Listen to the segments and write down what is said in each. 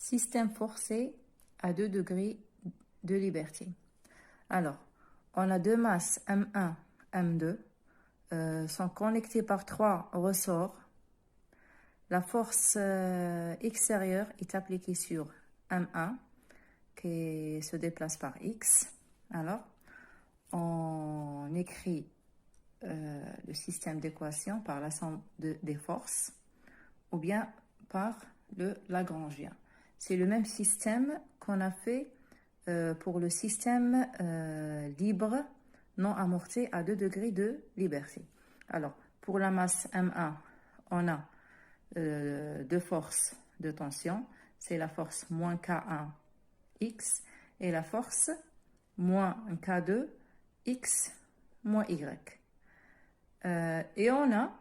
Système forcé à 2 degrés de liberté. Alors, on a deux masses M1, M2, sont connectées par 3 ressorts. La force extérieure est appliquée sur M1 qui se déplace par X. Alors, on écrit le système d'équation par la somme des forces ou bien par le Lagrangien. C'est le même système qu'on a fait pour le système libre non amorti à 2 degrés de liberté. Alors, pour la masse M1, on a deux forces de tension. C'est la force moins K1 X et la force moins K2 X moins Y. Et on a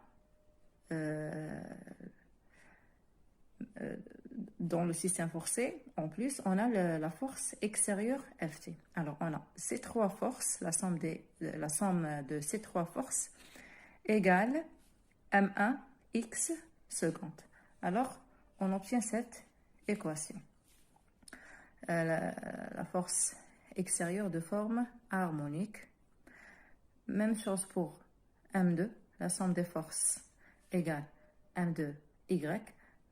dans le système forcé, en plus, on a la force extérieure Ft. Alors, on a ces trois forces, la somme de ces trois forces égale M1 X seconde. Alors, on obtient cette équation. La force extérieure de forme harmonique. Même chose pour M2, la somme des forces égale M2Y.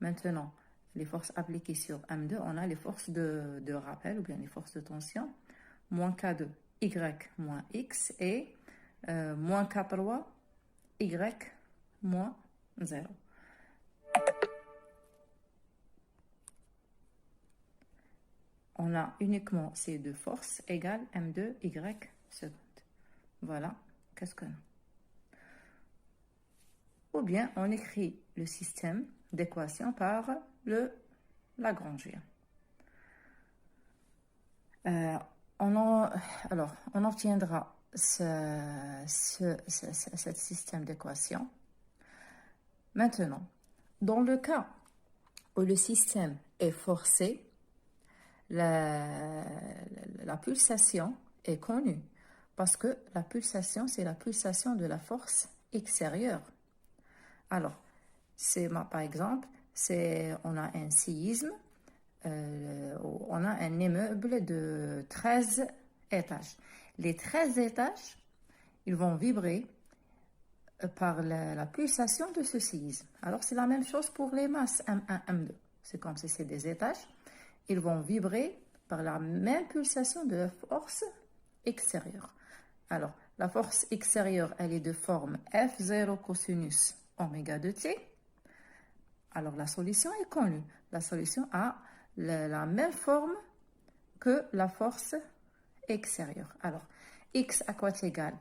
Maintenant, les forces appliquées sur M2, on a les forces de rappel ou bien les forces de tension, moins K2, Y moins X et moins K3, Y moins 0. On a uniquement ces deux forces égales M2Y seconde. Voilà, qu'est-ce qu'on a? Ou bien on écrit le système d'équation par le Lagrangien. Alors, on obtiendra ce système d'équation. Maintenant, dans le cas où le système est forcé, la pulsation est connue parce que la pulsation, c'est la pulsation de la force extérieure. Alors, par exemple, on a un séisme, on a un immeuble de 13 étages. Les 13 étages, ils vont vibrer par la pulsation de ce séisme. Alors, c'est la même chose pour les masses M1, M2. C'est comme si c'est des étages. Ils vont vibrer par la même pulsation de la force extérieure. Alors, la force extérieure, elle est de forme F0 cosinus oméga de t. Alors, la solution est connue. La solution a la même forme que la force extérieure. Alors, x à quoi est égal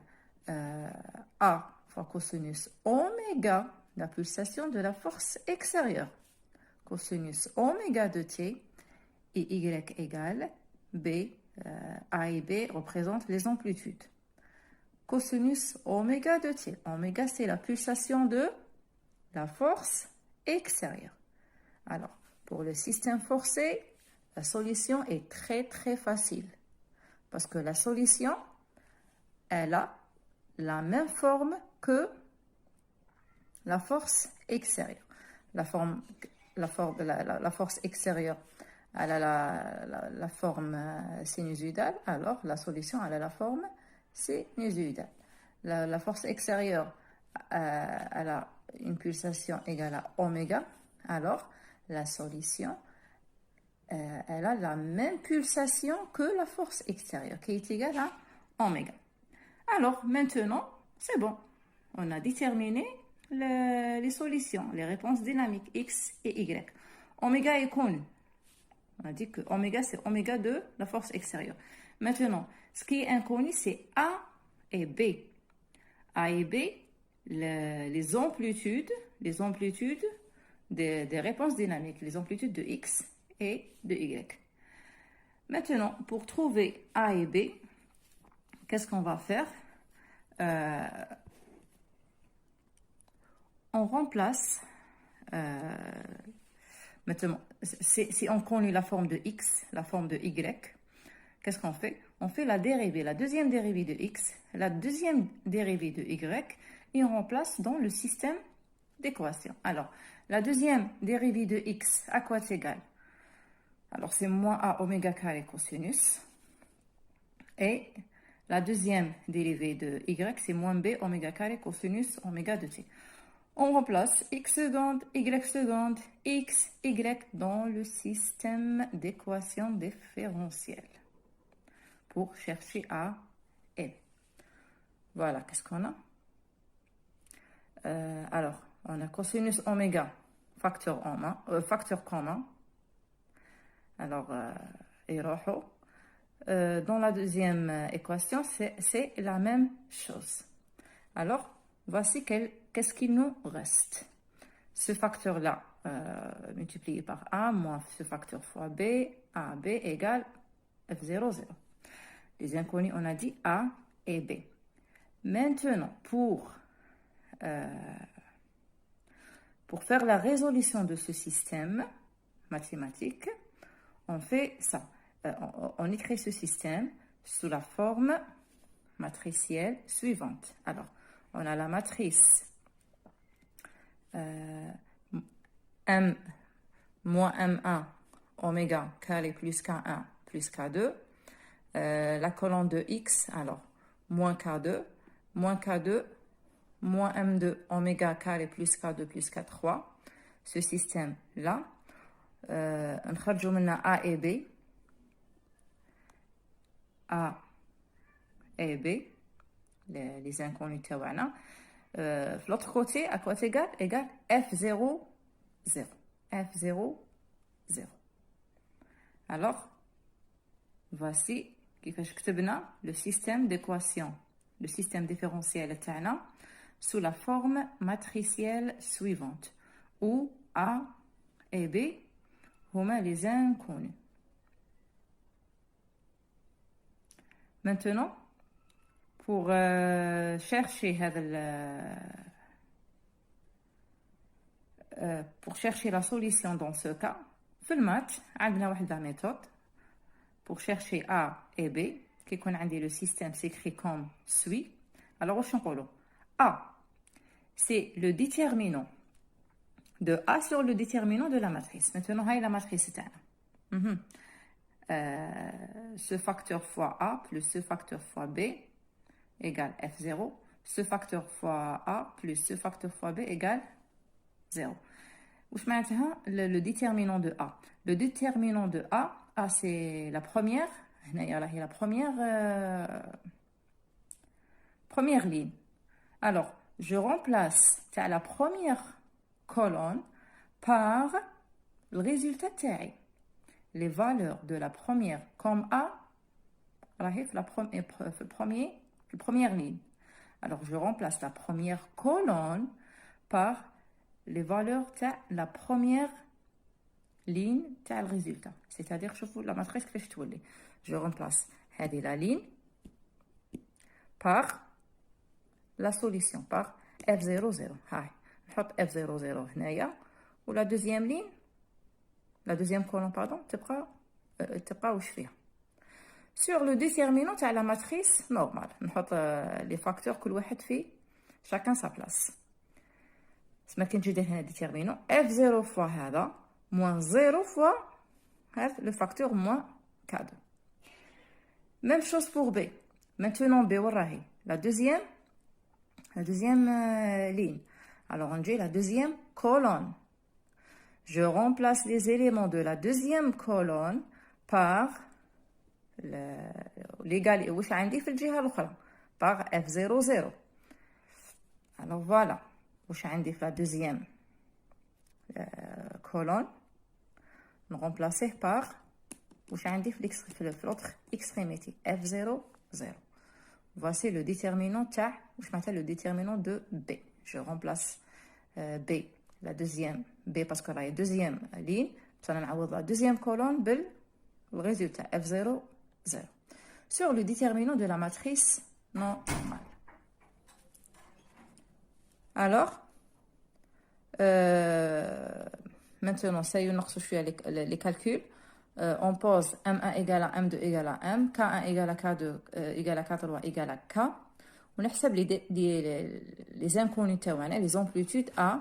A fois cosinus oméga, la pulsation de la force extérieure. Cosinus oméga de t et y égale B. A et B représentent les amplitudes. Cosinus oméga de t. Oméga, c'est la pulsation de la force extérieure. Alors, pour le système forcé, la solution est très très facile. Parce que la solution, elle a la même forme que la force extérieure. La force extérieure, elle a la forme sinusoïdale, alors la solution, elle a la forme sinusoïdale. La force extérieure, elle a une pulsation égale à oméga, alors la solution, elle a la même pulsation que la force extérieure, qui est égale à oméga. Alors, maintenant, c'est bon. On a déterminé les solutions, les réponses dynamiques X et Y. Oméga est connu. On a dit que oméga, c'est oméga de la force extérieure. Maintenant, ce qui est inconnu, c'est A et B. A et B, les amplitudes des réponses dynamiques, les amplitudes de X et de Y. Maintenant, pour trouver A et B, qu'est-ce qu'on va faire? On remplace, maintenant, si on connaît la forme de X, la forme de Y, qu'est-ce qu'on fait? On fait la deuxième dérivée de X, la deuxième dérivée de Y, et on remplace dans le système d'équation. Alors, la deuxième dérivée de X, à quoi c'est égal? Alors, c'est moins A oméga carré cosinus. Et la deuxième dérivée de y, c'est moins b oméga carré cosinus oméga de t. On remplace x seconde, y seconde, x, y dans le système d'équations différentielles pour chercher A et B. Voilà, qu'est-ce qu'on a? Alors, on a cosinus oméga, facteur commun. Alors, dans la deuxième équation, c'est la même chose. Alors, voici qu'est-ce qu'il nous reste. Ce facteur-là, multiplié par A, moins ce facteur fois B, AB égale F0, 0. Les inconnus, on a dit A et B. Maintenant, pour faire la résolution de ce système mathématique, on fait ça. On écrit ce système sous la forme matricielle suivante. Alors, on a la matrice M moins M1 oméga carré plus K1 plus K2. La colonne de X, alors, moins K2, moins K2, moins M2 oméga carré plus K2 plus K3. Ce système-là, on خرجوا منها A et B. A et B, les inconnus تاعنا. L'autre côté, à quoi égale F0, 0. F0, 0. Alors, voici كيفاش كتبنا le système d'équation, le système différentiel تاعنا sous la forme matricielle suivante, où A et B هما les inconnus. Maintenant, pour chercher la solution dans ce cas, في المات عندنا واحد la méthode pour chercher A et B qui يكون عندي le système s'écrit comme suit. Alors واش نقولوا A, c'est le déterminant de A sur le déterminant de la matrice. Maintenant, هاي la matrice تاعنا. Ce facteur fois A plus ce facteur fois B égale F0. Ce facteur fois A plus ce facteur fois B égale 0. واش معناتها le déterminant de A? Le déterminant de A, c'est la première, هنايا راهي la première ligne. Alors, je remplace la première colonne par le résultat تاعي. Les valeurs de la première comme A, راهي في la première ligne. Alors, je remplace la première colonne par les valeurs de la première ligne de le résultat. C'est-à-dire, شوفوا la matrice كيفاش تولي. Je remplace هذه la ligne par la solution, par F0, 0. هاي نحط F0, 0 هنايا. و la deuxième ligne, la deuxième colonne, pardon, تبقى واش فيها. Sur le déterminant à la matrice normale, نحط les facteurs كل واحد في chacun sa place. ما كنتش ندير هنا déterminant F0 fois هذا moins 0 fois هذا le facteur moins K2. Même chose pour B. Maintenant B وراهي la deuxième ligne. Alors on dit la deuxième colonne. Je remplace les éléments de la deuxième colonne par l'égal واش عندي في الجهة الأخرى par F0, 0. Alors voilà واش عندي في la deuxième colonne نرمبلاسيه par واش عندي في l'autre extrémité F0, 0. Voici le déterminant تاع واش معناتها le déterminant de B. Je remplace B, la deuxième B parce que راهي deuxième ligne, باش نعوض la deuxième colonne بال résultat F0, 0 sur le déterminant de la matrice normale. Alors, maintenant, ça y est, je fais les calculs. On pose M1 égale à M2 égale à M, K1 égale à K2 égale à K3 égale à K. On حسب les inconnus تاعنا, les amplitudes A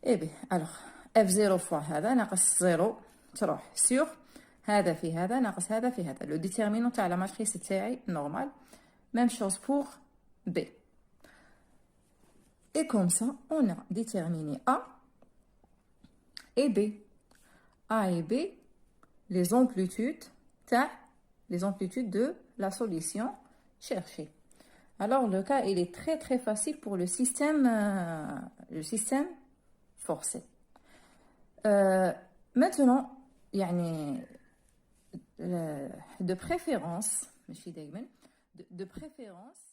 et B. Alors, F0 fois هذا ناقص 0 تروح sur هذا في هذا ناقص هذا في هذا. Le déterminant تاع la matrice تاعي normal. Même chose pour B. Et comme ça, on a déterminé A et B. A et B, les amplitudes de la solution cherchée. Alors, le cas, il est très très facile pour le système forcé. Maintenant, يعني de préférence, de préférence,